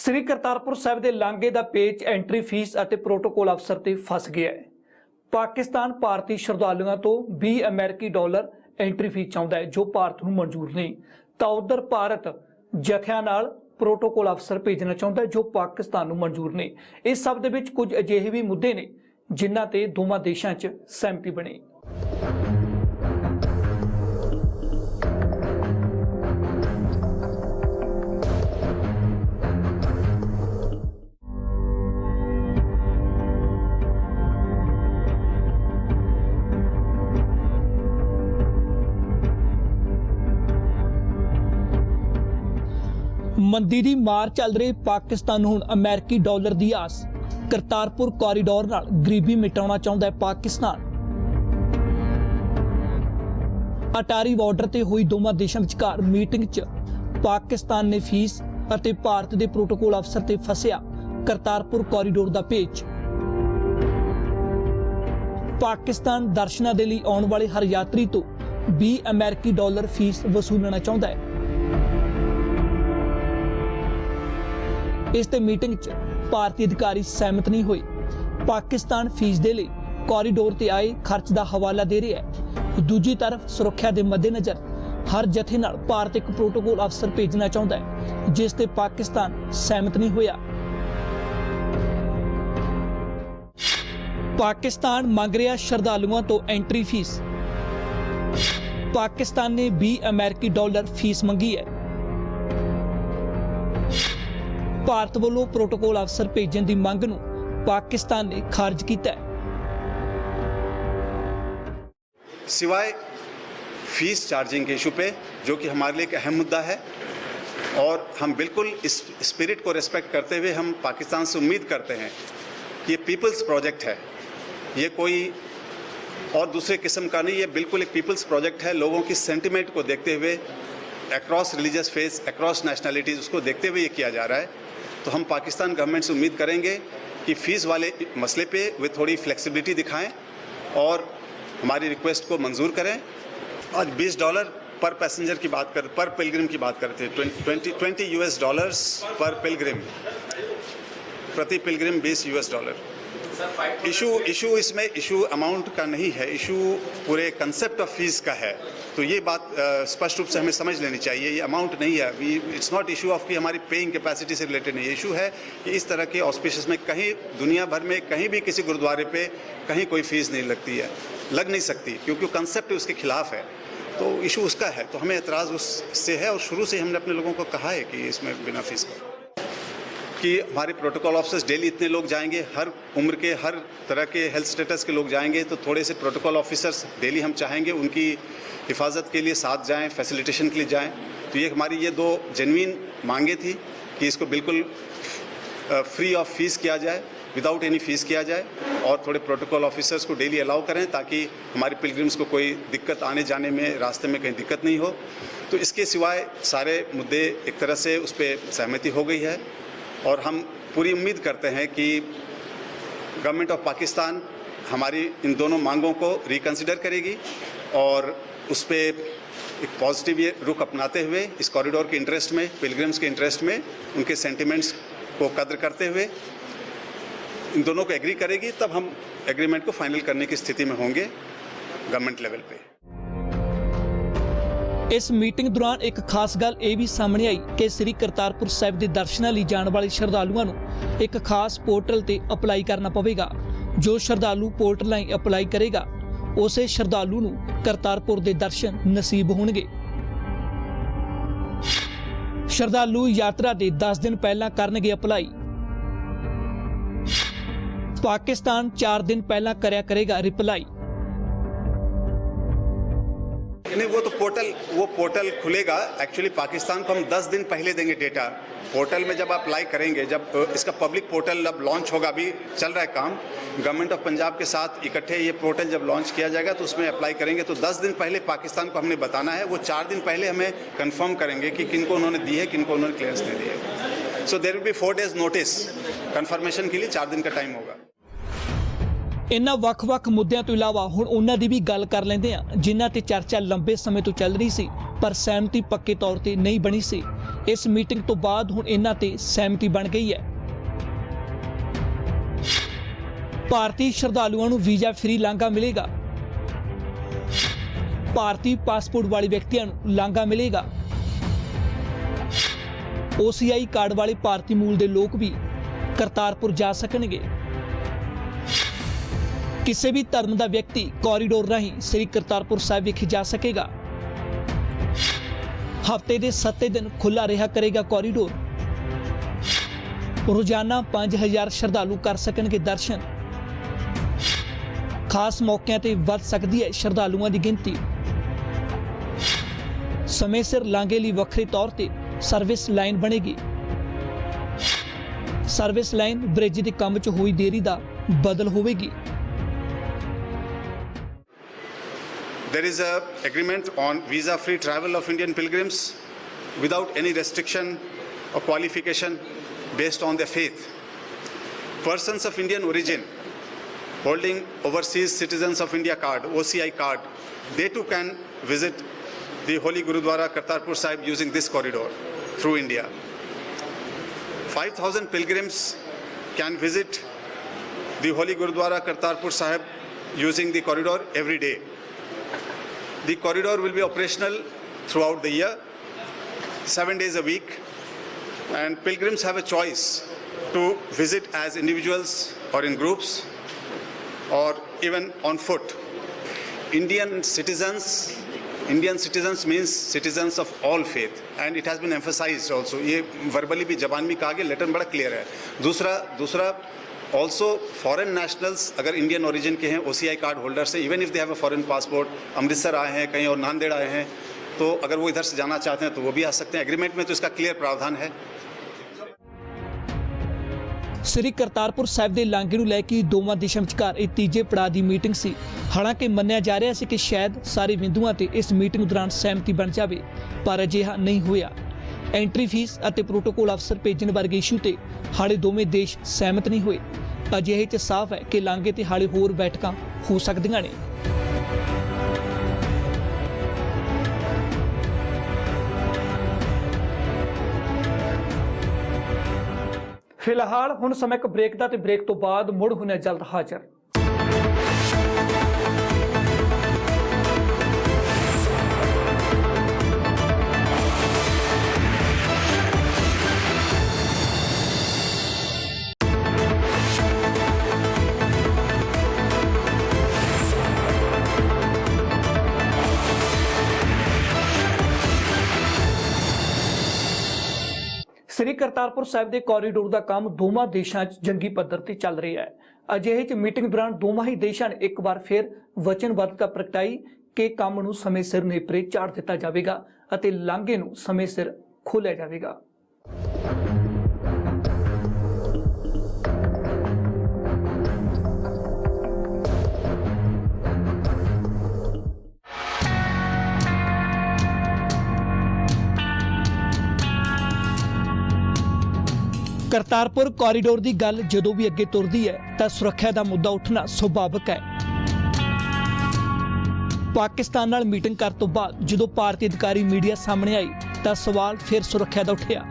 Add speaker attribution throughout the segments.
Speaker 1: श्री करतारपुर साहिब के लांघे का पेच एंट्री फीस और प्रोटोकॉल अफसर से फस गया है। पाकिस्तान भारतीय श्रद्धालुओं तो $20 एंट्री फीस चाहता है जो भारत को मंजूर नहीं, तो उधर भारत जत्थियां नाल प्रोटोकॉल अफसर भेजना चाहता है जो पाकिस्तान को मंजूर नहीं। इस सब दे विच कुछ अजिहे भी मुद्दे ने जिन्हां ते दोवां देशां 'च सहमति बनी। मंदी दी मार चल रहे पाकिस्तान नूं हुण अमेरिकी डॉलर की आस। करतारपुर कॉरीडोर नाल गरीबी मिटाउणा चाहुंदा है पाकिस्तान। अटारी बॉर्डर ते हुई दोवां देशां विचकार मीटिंग च पाकिस्तान ने फीस अते भारत के प्रोटोकॉल अफसर ते फसिया करतारपुर कॉरीडोर दा पेच। पाकिस्तान दर्शनां दे लई आउण वाले हर यात्री तो $20 फीस वसूलना चाहुंदा है। इस ते मीटिंग च भारतीय अधिकारी सहमत नहीं हुए। पाकिस्तान फीस दे लई कॉरीडोर ते आए खर्च का हवाला दे रहा है। दूजी तरफ सुरक्षा के मद्देनजर हर जथे नाल भारत एक प्रोटोकॉल अफसर भेजना चाहता है जिस ते पाकिस्तान सहमत नहीं होया। पाकिस्तान मंग रहा श्रद्धालुओं तो एंट्री फीस। पाकिस्तान ने $20 फीस मंगी है। भारत वालों प्रोटोकॉल अफसर भेजने की मांग नूं पाकिस्तान ने खारिज किया है।
Speaker 2: सिवाय फीस चार्जिंग के इशू पे जो कि हमारे लिए एक अहम मुद्दा है और हम बिल्कुल इस स्पिरिट को रेस्पेक्ट करते हुए हम पाकिस्तान से उम्मीद करते हैं कि ये पीपल्स प्रोजेक्ट है, ये कोई और दूसरे किस्म का नहीं, ये बिल्कुल एक पीपल्स प्रोजेक्ट है। लोगों की सेंटिमेंट को देखते हुए across religious faith, across nationalities, उसको देखते हुए ये किया जा रहा है। तो हम पाकिस्तान गवर्नमेंट से उम्मीद करेंगे कि फ़ीस वाले मसले पे वे थोड़ी फ्लेक्सिबिलिटी दिखाएं और हमारी रिक्वेस्ट को मंजूर करें। आज $20 पर पैसेंजर की बात कर, पर पिलग्रिम की बात करते हैं। $20 पर पिलग्रिम, प्रति पिलग्रिम $20। इशू इसमें इशू अमाउंट का नहीं है, इशू पूरे कंसेप्ट ऑफ फीस का है। तो ये बात स्पष्ट रूप से हमें समझ लेनी चाहिए। ये अमाउंट नहीं है, इट्स नॉट इशू ऑफ कि हमारी पेइंग कैपेसिटी से रिलेटेड नहीं है। इशू है कि इस तरह के ऑस्पिशियस में कहीं दुनिया भर में कहीं भी किसी गुरुद्वारे पे कहीं कोई फीस नहीं लगती है, लग नहीं सकती, क्योंकि कंसेप्ट उसके खिलाफ है। तो इशू उसका है, तो हमें एतराज़ उससे है और शुरू से हमने अपने लोगों को कहा है कि इसमें बिना फीस का कि हमारे प्रोटोकॉल ऑफिसर्स डेली इतने लोग जाएंगे, हर उम्र के हर तरह के हेल्थ स्टेटस के लोग जाएंगे, तो थोड़े से प्रोटोकॉल ऑफिसर्स डेली हम चाहेंगे उनकी हिफाजत के लिए साथ जाएं, फैसिलिटेशन के लिए जाएं। तो ये हमारी ये दो जेन्युइन मांगे थी कि इसको बिल्कुल फ्री ऑफ फीस किया जाए, विदाउट एनी फीस किया जाए और थोड़े प्रोटोकॉल ऑफिसर्स को डेली अलाउ करें ताकि हमारे पिलग्रिम्स को कोई दिक्कत आने जाने में, रास्ते में कहीं दिक्कत नहीं हो। तो इसके सिवाय सारे मुद्दे एक तरह से उस पर सहमति हो गई है और हम पूरी उम्मीद करते हैं कि गवर्नमेंट ऑफ पाकिस्तान हमारी इन दोनों मांगों को रिकंसिडर करेगी और उस पर एक पॉजिटिव रुख अपनाते हुए इस कॉरिडोर के इंटरेस्ट में, पिलग्रिम्स के इंटरेस्ट में, उनके सेंटिमेंट्स को कद्र करते हुए इन दोनों को एग्री करेगी। तब हम एग्रीमेंट को फाइनल करने की स्थिति में होंगे गवर्नमेंट लेवल पे।
Speaker 1: इस मीटिंग दौरान एक खास गल यह भी सामने आई कि श्री करतारपुर साहिब के दर्शनों लिए जाने वाले श्रद्धालुओं को एक खास पोर्टल ते अप्लाई करना पवेगा। जो श्रद्धालु पोर्टल राਹੀਂ अप्लाई करेगा उसे श्रद्धालु नूं करतारपुर के दर्शन नसीब होणगे। श्रद्धालु यात्रा के 10 दिन पहला करनगे अप्लाई। पाकिस्तान 4 दिन पहला करया करेगा रिप्लाई।
Speaker 2: नहीं, वो पोर्टल खुलेगा। एक्चुअली पाकिस्तान को हम 10 दिन पहले देंगे डेटा। पोर्टल में जब आप अप्लाई करेंगे, जब इसका पब्लिक पोर्टल अब लॉन्च होगा, अभी चल रहा है काम गवर्नमेंट ऑफ पंजाब के साथ इकट्ठे, ये पोर्टल जब लॉन्च किया जाएगा तो उसमें अप्लाई करेंगे। तो 10 दिन पहले पाकिस्तान को हमने बताना है। वो 4 दिन पहले हमें कंफर्म करेंगे कि किनको उन्होंने दी है, किनको उन्होंने क्लियरेंस नहीं दी है। So there will be 4 days notice confirmation के लिए, 4 दिन का टाइम होगा।
Speaker 1: इन्हां ਵੱਖ-ਵੱਖ ਮੁੱਦਿਆਂ ਤੋਂ ਇਲਾਵਾ ਹੁਣ ਉਹਨਾਂ ਦੀ ਵੀ ਗੱਲ ਕਰ ਲੈਂਦੇ ਆ ਜਿਨ੍ਹਾਂ ਤੇ ਚਰਚਾ ਲੰਬੇ ਸਮੇਂ ਤੋਂ ਚੱਲ ਰਹੀ ਸੀ ਪਰ ਸਹਿਮਤੀ ਪੱਕੇ ਤੌਰ ਤੇ ਨਹੀਂ ਬਣੀ ਸੀ। ਇਸ ਮੀਟਿੰਗ ਤੋਂ ਬਾਅਦ ਹੁਣ ਇਹਨਾਂ ਤੇ ਸਹਿਮਤੀ ਬਣ ਗਈ ਹੈ। ਭਾਰਤੀ ਸ਼ਰਧਾਲੂਆਂ ਨੂੰ ਵੀਜ਼ਾ ਫ੍ਰੀ ਲਾਂਘਾ ਮਿਲੇਗਾ। ਭਾਰਤੀ ਪਾਸਪੋਰਟ ਵਾਲੇ ਵਿਅਕਤੀਆਂ ਨੂੰ ਲਾਂਘਾ ਮਿਲੇਗਾ। OCI ਕਾਰਡ ਵਾਲੇ ਭਾਰਤੀ ਮੂਲ ਦੇ ਲੋਕ ਵੀ ਕਰਤਾਰਪੁਰ ਜਾ ਸਕਣਗੇ। ਕਿਸੇ ਵੀ ਧਰਮ ਦਾ ਵਿਅਕਤੀ ਕੋਰੀਡੋਰ ਰਾਹੀਂ ਸ੍ਰੀ ਕਰਤਾਰਪੁਰ ਸਾਹਿਬ ਵਿਖੇ ਜਾ ਸਕੇਗਾ। ਹਫ਼ਤੇ ਦੇ 7 ਦਿਨ ਖੁੱਲਾ ਰਿਹਾ ਕਰੇਗਾ ਕੋਰੀਡੋਰ। ਰੋਜ਼ਾਨਾ 5000 ਸ਼ਰਧਾਲੂ ਕਰ ਸਕਣਗੇ ਦਰਸ਼ਨ। ਖਾਸ ਮੌਕਿਆਂ ਤੇ ਵੱਧ ਸਕਦੀ ਹੈ ਸ਼ਰਧਾਲੂਆਂ ਦੀ ਗਿਣਤੀ। ਸਮੇਂ ਸਿਰ ਲਾਂਘੇ ਲਈ ਵੱਖਰੇ ਤੌਰ ਤੇ ਸਰਵਿਸ ਲਾਈਨ ਬਣੇਗੀ। ਸਰਵਿਸ ਲਾਈਨ ਬ੍ਰਿਜ ਦੇ ਕੰਮ 'ਚ ਹੋਈ ਦੇਰੀ ਦਾ ਬਦਲ ਹੋਵੇਗੀ।
Speaker 2: There is an agreement on visa-free travel of Indian pilgrims without any restriction or qualification based on their faith. Persons of Indian origin holding Overseas Citizens of India card, OCI card, they too can visit the Holy Gurudwara Kartarpur Sahib using this corridor through India. 5,000 pilgrims can visit the Holy Gurudwara Kartarpur Sahib using the corridor every day. The corridor will be operational throughout the year, 7 days a week, and pilgrims have a choice to visit as individuals or in groups or even on foot. Indian citizens means citizens of all faith, and it has been emphasized also. ये verbally भी जबान में कहा गया, letter बड़ा clear है। दूसरा also foreign nationals अगर इंडियन ओरिजिन के हैं, OCI कार्ड होल्डर्स हैं, even if they have a foreign passport, Amritsar आए हैं कहीं और नांदेड़ आए हैं, तो अगर वो इधर से जाना चाहते हैं तो वो भी आ सकते हैं। एग्रीमेंट में तो इसका क्लियर प्रावधान है।
Speaker 1: ਸ੍ਰੀ ਕਰਤਾਰਪੁਰ ਸਾਹਿਬ ਦੇ ਲਾਂਘੇ ਨੂੰ ਲੈ ਕੇ ਦੋਵਾਂ ਦੇਸ਼ਾਂ ਵਿਚਕਾਰ ਇਹ ਤੀਜੇ ਪੜਾਅ ਦੀ ਮੀਟਿੰਗ ਸੀ। ਹਾਲਾਂਕਿ ਮੰਨਿਆ ਜਾ ਰਿਹਾ ਸੀ ਕਿ ਸ਼ਾਇਦ ਸਾਰੇ ਬਿੰਦੂਆਂ ਤੇ ਇਸ ਮੀਟਿੰਗ ਦੌਰਾਨ ਸਹਿਮਤੀ ਬਣ ਜਾਵੇ, ਪਰ ਅਜਿਹਾ ਨਹੀਂ ਹੋਇਆ। ਐਂਟਰੀ ਫੀਸ ਅਤੇ ਪ੍ਰੋਟੋਕੋਲ ਅਫਸਰ ਭੇਜਣ ਵਰਗੇ ਇਸ਼ੂ ਤੇ ਹਾਲੇ ਦੋਵੇਂ ਦੇਸ਼ ਸਹਿਮਤ ਨਹੀਂ ਹੋਏ। ਅਜਿਹੇ 'ਚ ਸਾਫ਼ ਹੈ ਕਿ ਲਾਂਘੇ ਤੇ ਹਾਲੇ ਹੋਰ ਬੈਠਕਾਂ ਹੋ ਸਕਦੀਆਂ ਨੇ। ਫਿਲਹਾਲ ਹੁਣ ਸਮਾਂ ਇੱਕ ਬ੍ਰੇਕ ਦਾ, ਤੇ ਬ੍ਰੇਕ ਤੋਂ ਬਾਅਦ ਮੁੜ ਹੁੰਦੇ ਜਲਦ ਹਾਜ਼ਰ। ਸ੍ਰੀ ਕਰਤਾਰਪੁਰ ਸਾਹਿਬ ਦੇ ਕੋਰੀਡੋਰ ਦਾ ਕੰਮ ਦੋਵਾਂ ਦੇਸ਼ਾਂ 'ਚ ਜੰਗੀ ਪੱਧਰ ਤੇ ਚੱਲ ਰਿਹਾ ਹੈ। ਅਜਿਹੇ 'ਚ ਮੀਟਿੰਗ ਦੌਰਾਨ ਦੋਵਾਂ ਹੀ ਦੇਸ਼ਾਂ ਨੇ ਇੱਕ ਵਾਰ ਫਿਰ ਵਚਨਬੱਧਤਾ ਪ੍ਰਗਟਾਈ ਕਿ ਕੰਮ ਨੂੰ ਸਮੇਂ ਸਿਰ ਨੇਪਰੇ ਚਾੜ ਦਿੱਤਾ ਜਾਵੇਗਾ ਅਤੇ ਲਾਂਘੇ ਨੂੰ ਸਮੇਂ ਸਿਰ ਖੋਲ੍ਹਿਆ ਜਾਵੇਗਾ। ਕਰਤਾਰਪੁਰ ਕੋਰੀਡੋਰ ਦੀ ਗੱਲ ਜਦੋਂ ਵੀ ਅੱਗੇ ਤੁਰਦੀ ਹੈ ਤਾਂ ਸੁਰੱਖਿਆ ਦਾ ਮੁੱਦਾ ਉੱਠਣਾ ਸੁਭਾਵਿਕ ਹੈ। ਪਾਕਿਸਤਾਨ ਨਾਲ ਮੀਟਿੰਗ ਕਰਨ ਤੋਂ ਬਾਅਦ ਜਦੋਂ ਭਾਰਤੀ ਅਧਿਕਾਰੀ ਮੀਡੀਆ ਸਾਹਮਣੇ ਆਈ ਤਾਂ ਸਵਾਲ ਫਿਰ ਸੁਰੱਖਿਆ ਦਾ ਉੱਠਿਆ,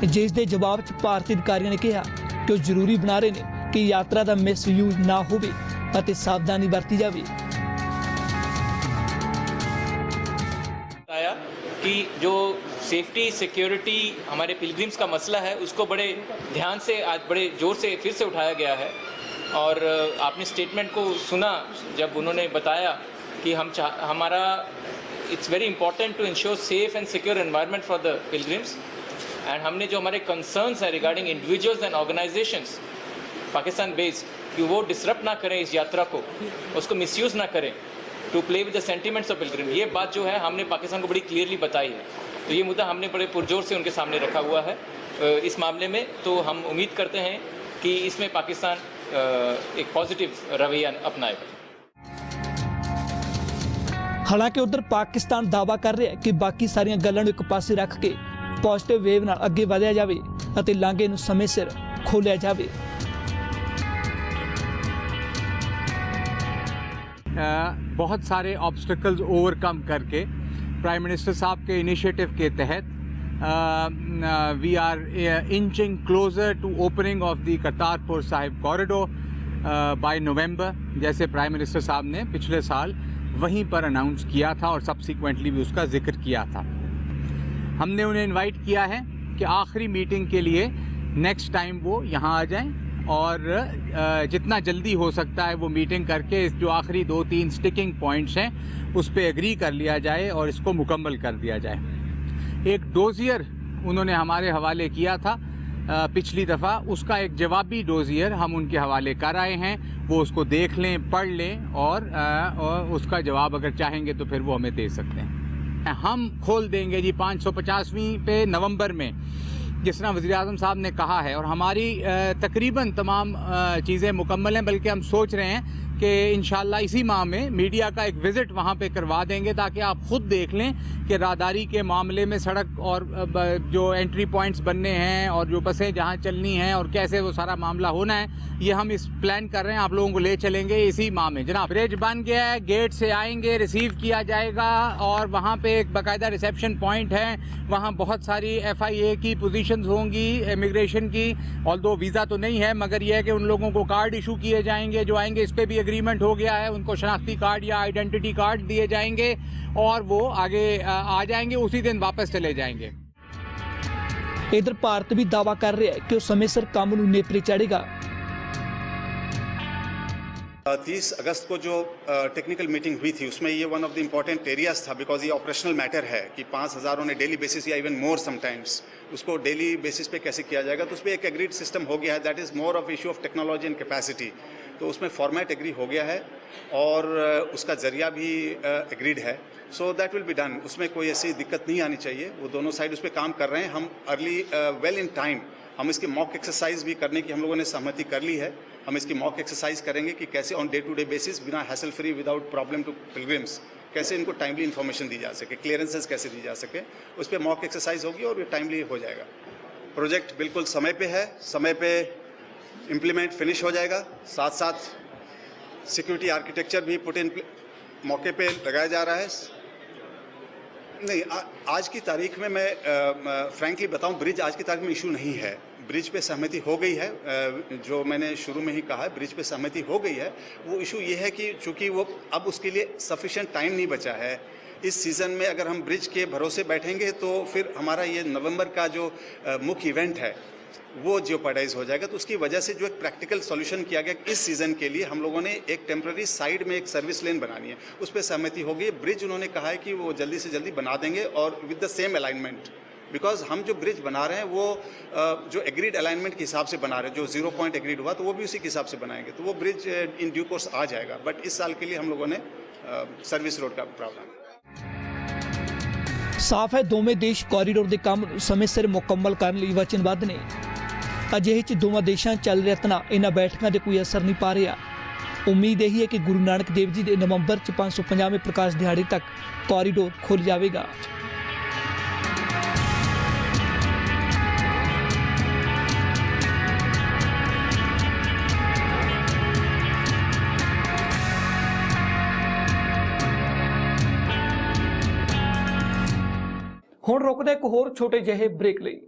Speaker 1: ਜਿਸ ਦੇ ਜਵਾਬ 'ਚ ਭਾਰਤੀ ਅਧਿਕਾਰੀਆਂ ਨੇ ਕਿਹਾ ਕਿ ਉਹ ਜ਼ਰੂਰੀ ਬਣਾ ਰਹੇ ਨੇ ਕਿ ਯਾਤਰਾ ਦਾ ਮਿਸਯੂਜ਼ ਨਾ ਹੋਵੇ ਅਤੇ ਸਾਵਧਾਨੀ ਵਰਤੀ ਜਾਵੇ।
Speaker 3: कि जो सेफ्टी सिक्योरिटी हमारे पिलग्रिम्स का मसला है उसको बड़े ध्यान से आज बड़े ज़ोर से फिर से उठाया गया है। और आपने स्टेटमेंट को सुना जब उन्होंने बताया कि हमारा it's very important to ensure safe and secure environment for the pilgrims. And हमने जो हमारे कंसर्न्स हैं regarding individuals and organisations Pakistan based कि वो डिसरप्ट ना करें इस यात्रा को, उसको मिसयूज़ ना करें to play with the sentiments of pilgrim. ये बात जो है हमने पाकिस्तान को बड़ी क्लियरली बताई है, तो ये मुद्दा हमने बड़े पुरजोर से उनके सामने रखा हुआ है इस मामले में। तो हम उम्मीद करते हैं कि इसमें पाकिस्तान एक पॉजिटिव रवैया अपनाएगा।
Speaker 1: ਹਾਲਾਂਕਿ ਉਧਰ ਪਾਕਿਸਤਾਨ ਦਾਅਵਾ ਕਰ ਰਿਹਾ ਹੈ ਕਿ ਬਾਕੀ ਸਾਰੀਆਂ ਗੱਲਾਂ ਨੂੰ ਇੱਕ ਪਾਸੇ ਰੱਖ ਕੇ ਪੋਜ਼ਿਟਿਵ ਵੇਵ ਨਾਲ ਅੱਗੇ ਵਧਿਆ ਜਾਵੇ ਅਤੇ ਲਾਂਘੇ ਨੂੰ ਸਮੇਂ ਸਿਰ ਖੋਲ੍ਹਿਆ ਜਾਵੇ।
Speaker 4: बहुत सारे ऑब्स्टिकल्स ओवरकम करके प्राइम मिनिस्टर साहब के इनिशिएटिव के तहत we are inching closer to opening of the Kartarpur Sahib corridor by November, जैसे प्राइम मिनिस्टर साहब ने पिछले साल वहीं पर अनाउंस किया था और सब्सिक्वेंटली भी उसका जिक्र किया था। हमने उन्हें इनवाइट किया है कि आखिरी मीटिंग के लिए नेक्स्ट टाइम वो यहाँ आ जाएं और जितना जल्दी हो सकता है वो मीटिंग करके जो आखिरी 2-3 स्टिकिंग पॉइंट्स हैं उस पर एग्री कर लिया जाए और इसको मुकम्मल कर दिया जाए। एक डोजियर उन्होंने हमारे हवाले किया था पिछली दफ़ा, उसका एक जवाबी डोजियर हम उनके हवाले कर आए हैं। वो उसको देख लें, पढ़ लें और उसका जवाब अगर चाहेंगे तो फिर वो हमें दे सकते हैं। हम खोल देंगे जी 550वीं पे नवंबर में, जिस तरह वज़ीर आज़म साहब ने कहा है, और हमारी तकरीबन तमाम चीज़ें मुकम्मल हैं। बल्कि हम सोच रहे हैं कि इंशाल्लाह इसी माह में मीडिया का एक विज़िट वहाँ पे करवा देंगे ताकि आप ख़ुद देख लें कि राहदारी के मामले में सड़क और जो एंट्री पॉइंट्स बनने हैं और जो बसें जहाँ चलनी हैं और कैसे वो सारा मामला होना है, ये हम इस प्लान कर रहे हैं। आप लोगों को ले चलेंगे इसी माह में। जनाब, ब्रिज बन गया है, गेट से आएंगे, रिसीव किया जाएगा और वहाँ पे एक बाकायदा रिसेप्शन पॉइंट है। वहाँ बहुत सारी FIA की पोजीशंस होंगी, इमिग्रेशन की। ऑल्दो वीज़ा तो नहीं है, मगर यह है कि उन लोगों को कार्ड इशू किए जाएंगे जो आएंगे। इस पर भी एग्रीमेंट हो गया है, उनको शनाख्ती कार्ड या आइडेंटिटी कार्ड दिए जाएंगे और वो आगे आ जाएंगे, उसी दिन वापस चले जाएंगे।
Speaker 1: इधर भारत भी दावा कर रहा है कि वो समय सिर काम नूं नेपरे चाढ़ेगा।
Speaker 2: 30 अगस्त को जो टेक्निकल मीटिंग हुई थी उसमें ये one of the important areas था, बिकॉज ये ऑपरेशनल मैटर है कि 5000 ऑन ए डेली बेसिस या इवन मोर समटाइम्स उसको डेली बेसिस पे कैसे किया जाएगा। तो उस पर एक एग्रीड सिस्टम हो गया है। That is more of issue of technology and capacity. तो उसमें फॉर्मेट एग्री हो गया है और उसका जरिया भी एग्रीड है। So that will be done. उसमें कोई ऐसी दिक्कत नहीं आनी चाहिए। वो दोनों साइड उस पर काम कर रहे हैं। हम अर्ली वेल इन टाइम हम इसकी मॉक एक्सरसाइज भी करने की हम लोगों ने सहमति कर ली है। हम इसकी मॉक एक्सरसाइज करेंगे कि कैसे on day to day basis बिना hassle free without problem to pilgrims कैसे इनको टाइमली इन्फॉर्मेशन दी जा सके, क्लियरेंसेस कैसे दी जा सके, उस पर मॉक एक्सरसाइज होगी और ये टाइमली हो जाएगा। प्रोजेक्ट बिल्कुल समय पे है, समय पे इम्प्लीमेंट फिनिश हो जाएगा। साथ साथ सिक्योरिटी आर्किटेक्चर भी पुट इन मौके पे लगाया जा रहा है। नहीं, आज की तारीख में मैं फ्रैंकली बताऊं, ब्रिज आज की तारीख में इशू नहीं है। ब्रिज पे सहमति हो गई है। जो मैंने शुरू में ही कहा है, ब्रिज पे सहमति हो गई है। वो इशू ये है कि चूंकि वो अब उसके लिए सफिशिएंट टाइम नहीं बचा है। इस सीज़न में अगर हम ब्रिज के भरोसे बैठेंगे तो फिर हमारा ये नवंबर का जो मुख्य इवेंट है वो जियोपार्डाइज हो जाएगा। तो उसकी वजह से जो एक प्रैक्टिकल सॉल्यूशन किया गया, इस सीज़न के लिए हम लोगों ने एक टेम्प्रेरी साइड में एक सर्विस लेन बनानी है, उस पर सहमति हो गई। ब्रिज उन्होंने कहा है कि वो जल्दी से जल्दी बना देंगे और with the same alignment, because हम जो ब्रिज बना रहे हैं वो जो एग्रीड अलाइनमेंट के हिसाब से बना रहे हैं। जो 0 पॉइंट एग्रीड हुआ तो वो भी उसी के हिसाब से बनाएंगे। तो वो ब्रिज इन ड्यू कोर्स आ जाएगा। बट इस साल के लिए हम लोगों ने सर्विस रोड का प्रावधान।
Speaker 1: साफ है दोवें देश कॉरीडोर के काम समय सिर मुकम्मल करने ਲਈ वचनबद्ध ने। अजिहे च दोवां देशां चल रहा तना इन्हां बैठकों के कोई असर नहीं पा रहा। उम्मीद यही है कि गुरु नानक देव जी के नवंबर च 550वें प्रकाश दिहाड़े तक कॉरीडोर खुल जाएगा। हुण रुकदे एक होर छोटे ਜਿਹੇ ब्रेक ਲਈ।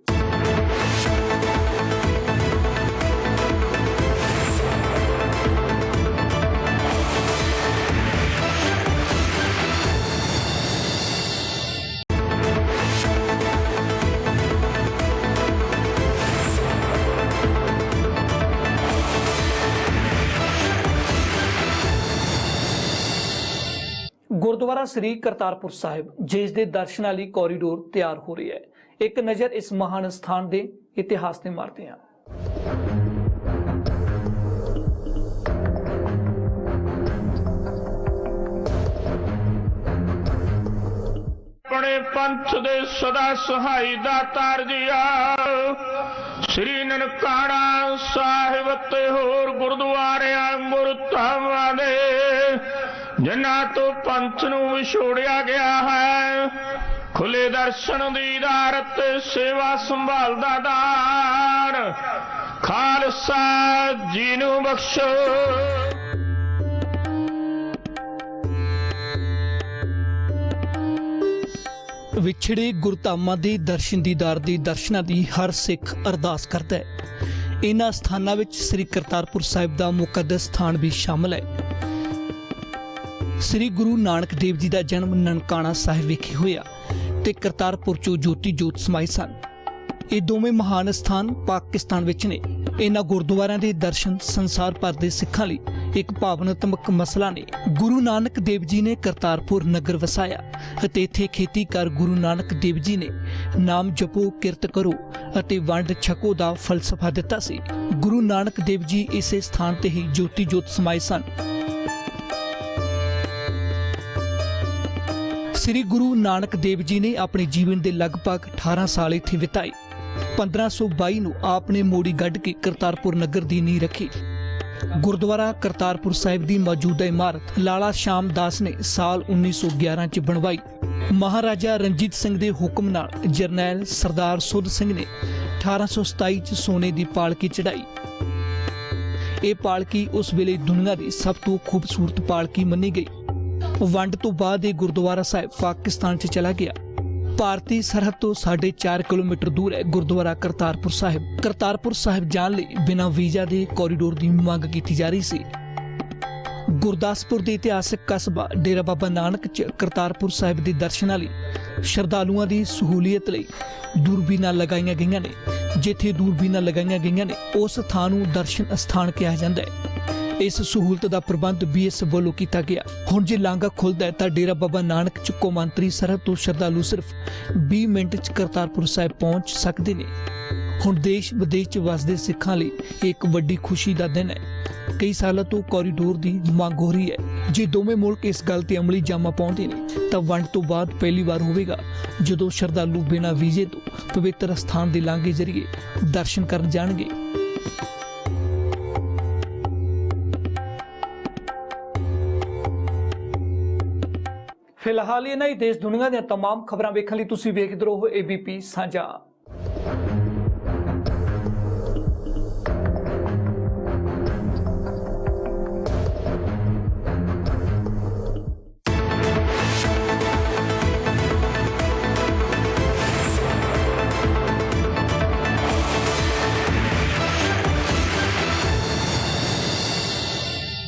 Speaker 1: गुरुद्वारा श्री करतारपुर साहिब जिस दे दर्शनां लई कॉरीडोर तैयार हो रही है। एक नज़र इस महान स्थान के इतिहास ते मारते हैं।
Speaker 5: अपने पंथ दे सदा सहाई दातार जिया श्री ननकाना साहिब ते होर गुरुद्वारियां गुरुधामां दे जिन्हां तो पंथ नूं विछोड़िया गया है, खुले दर्शन दीदारत सेवा संभाल दा दान खालसा जी नूं बख्शो।
Speaker 1: ਵਿਛੜੇ ਗੁਰਧਾਮਾਂ ਦੇ ਦਰਸ਼ਨ ਦੀਦਾਰ ਦੇ ਦਰਸ਼ਨਾਂ ਦੀ ਹਰ ਸਿੱਖ ਅਰਦਾਸ ਕਰਦਾ ਹੈ। ਇਹਨਾਂ ਸਥਾਨਾਂ ਵਿੱਚ ਸ੍ਰੀ ਕਰਤਾਰਪੁਰ ਸਾਹਿਬ ਦਾ ਮੁਕੱਦਸ ਸਥਾਨ ਵੀ ਸ਼ਾਮਲ ਹੈ। ਸ੍ਰੀ ਗੁਰੂ ਨਾਨਕ ਦੇਵ ਜੀ ਦਾ ਜਨਮ ਨਨਕਾਣਾ ਸਾਹਿਬ ਵਿਖੇ ਹੋਇਆ ਤੇ ਕਰਤਾਰਪੁਰ 'ਚੋਂ ਜੋਤੀ ਜੋਤ ਸਮਾਏ ਸਨ। ਇਹ ਦੋਵੇਂ ਮਹਾਨ ਸਥਾਨ ਪਾਕਿਸਤਾਨ ਵਿੱਚ ਨੇ। ਇਹਨਾਂ ਗੁਰਦੁਆਰਿਆਂ ਦੇ ਦਰਸ਼ਨ ਸੰਸਾਰ ਭਰ ਦੇ ਸਿੱਖਾਂ ਲਈ ਇੱਕ ਭਾਵਨਾਤਮਕ ਮਸਲਾ ਨੇ। ਗੁਰੂ ਨਾਨਕ ਦੇਵ ਜੀ ਨੇ ਕਰਤਾਰਪੁਰ ਨਗਰ ਵਸਾਇਆ ਅਤੇ ਇੱਥੇ ਖੇਤੀ ਕਰ ਗੁਰੂ ਨਾਨਕ ਦੇਵ ਜੀ ਨੇ ਨਾਮ ਜਪੋ, ਕਿਰਤ ਕਰੋ ਅਤੇ ਵੰਡ ਛਕੋ ਦਾ ਫਲਸਫਾ ਦਿੱਤਾ ਸੀ। ਗੁਰੂ ਨਾਨਕ ਦੇਵ ਜੀ ਇਸੇ ਸਥਾਨ ਤੇ ਹੀ ਜੋਤੀ ਜੋਤ ਸਮਾਏ ਸਨ। ਸ੍ਰੀ ਗੁਰੂ ਨਾਨਕ ਦੇਵ ਜੀ ਨੇ ਆਪਣੇ ਜੀਵਨ ਦੇ ਲਗਭਗ 18 ਸਾਲ ਇੱਥੇ ਬਿਤਾਏ। 1522 ਨੂੰ ਆਪ ਨੇ ਮੋੜੀ ਗੱਡ ਕੇ ਕਰਤਾਰਪੁਰ ਨਗਰ ਦੀ ਨੀਂਹ ਰੱਖੀ। ਗੁਰਦੁਆਰਾ ਕਰਤਾਰਪੁਰ ਸਾਹਿਬ ਦੀ ਮੌਜੂਦਾ ਇਮਾਰਤ ਲਾਲਾ ਸ਼ਾਮ ਦਾਸ ਨੇ ਸਾਲ 1911 ਚ ਬਣਵਾਈ। ਮਹਾਰਾਜਾ ਰਣਜੀਤ ਸਿੰਘ ਦੇ ਹੁਕਮ ਨਾਲ ਜਰਨੈਲ ਸਰਦਾਰ ਸੁੱਧ ਸਿੰਘ ਨੇ 1827 ਚ ਸੋਨੇ ਦੀ ਪਾਲਕੀ ਚੜਾਈ। ਇਹ ਪਾਲਕੀ ਉਸ ਵੇਲੇ ਦੁਨੀਆ ਦੀ ਸਭ ਤੋਂ ਖੂਬਸੂਰਤ ਪਾਲਕੀ ਮੰਨੀ ਗਈ। ਵੰਡ ਤੋਂ ਬਾਅਦ ਇਹ ਗੁਰਦੁਆਰਾ ਸਾਹਿਬ ਪਾਕਿਸਤਾਨ 'ਚ ਚਲਾ ਗਿਆ। ਭਾਰਤੀ ਸਰਹੱਦ ਤੋਂ 4.5 ਕਿਲੋਮੀਟਰ ਦੂਰ ਹੈ ਗੁਰਦੁਆਰਾ ਕਰਤਾਰਪੁਰ ਸਾਹਿਬ। ਕਰਤਾਰਪੁਰ ਸਾਹਿਬ ਜਾਣ ਲਈ ਬਿਨਾਂ ਵੀਜ਼ਾ ਦੇ ਕੋਰੀਡੋਰ ਦੀ ਮੰਗ ਕੀਤੀ ਜਾ ਰਹੀ ਸੀ। ਗੁਰਦਾਸਪੁਰ ਦੇ ਇਤਿਹਾਸਕ ਕਸਬਾ ਡੇਰਾ ਬਾਬਾ ਨਾਨਕ 'ਚ ਕਰਤਾਰਪੁਰ ਸਾਹਿਬ ਦੇ ਦਰਸ਼ਨਾਂ ਲਈ ਸ਼ਰਧਾਲੂਆਂ ਦੀ ਸਹੂਲੀਅਤ ਲਈ ਦੂਰਬੀਨਾਂ ਲਗਾਈਆਂ ਗਈਆਂ ਨੇ। ਜਿੱਥੇ ਦੂਰਬੀਨਾਂ ਲਗਾਈਆਂ ਗਈਆਂ ਨੇ ਉਸ ਥਾਂ ਨੂੰ ਦਰਸ਼ਨ ਅਸਥਾਨ ਕਿਹਾ ਜਾਂਦਾ ਹੈ। ਇਸ ਸਹੂਲਤ ਦਾ ਪ੍ਰਬੰਧ BS ਵੱਲੋਂ ਕੀਤਾ ਗਿਆ। ਹੁਣ ਜੇ ਲਾਂਘਾ ਖੁੱਲਦਾ ਹੈ ਤਾਂ ਡੇਰਾ ਬਾਬਾ ਨਾਨਕ 'ਚ ਕੌਮਾਂਤਰੀ ਸਰਹੱਦ ਤੋਂ ਸ਼ਰਧਾਲੂ ਸਿਰਫ 20 ਮਿੰਟ 'ਚ ਕਰਤਾਰਪੁਰ ਸਾਹਿਬ ਪਹੁੰਚ ਸਕਦੇ ਨੇ। ਹੁਣ ਦੇਸ਼ ਵਿਦੇਸ਼ 'ਚ ਵਸਦੇ ਸਿੱਖਾਂ ਲਈ ਇਹ ਇੱਕ ਵੱਡੀ ਖੁਸ਼ੀ ਦਾ ਦਿਨ ਹੈ। ਕਈ ਸਾਲਾਂ ਤੋਂ ਕੋਰੀਡੋਰ ਦੀ ਮੰਗ ਹੋ ਰਹੀ ਹੈ। ਜੇ ਦੋਵੇਂ ਮੁਲਕ ਇਸ ਗੱਲ ਤੇ ਅਮਲੀ ਜਾਮਾ ਪਾਉਂਦੇ ਨੇ ਤਾਂ ਵੰਡ ਤੋਂ ਬਾਅਦ ਪਹਿਲੀ ਵਾਰ ਹੋਵੇਗਾ ਜਦੋਂ ਸ਼ਰਧਾਲੂ ਬਿਨਾਂ ਵੀਜ਼ੇ ਤੋਂ ਪਵਿੱਤਰ ਸਥਾਨ ਦੇ ਲਾਂਘੇ ਜ਼ਰੀਏ ਦਰਸ਼ਨ ਕਰਨ ਜਾਣਗੇ। ਫਿਲਹਾਲ ਇਹਨਾਂ ਹੀ ਦੇਸ਼ ਦੁਨੀਆ ਦੀਆਂ तमाम ਖਬਰਾਂ ਵੇਖਣ ਲਈ ਤੁਸੀਂ ਵੇਖਦੇ ਰਹੋ ABP ਸਾਂਝਾ।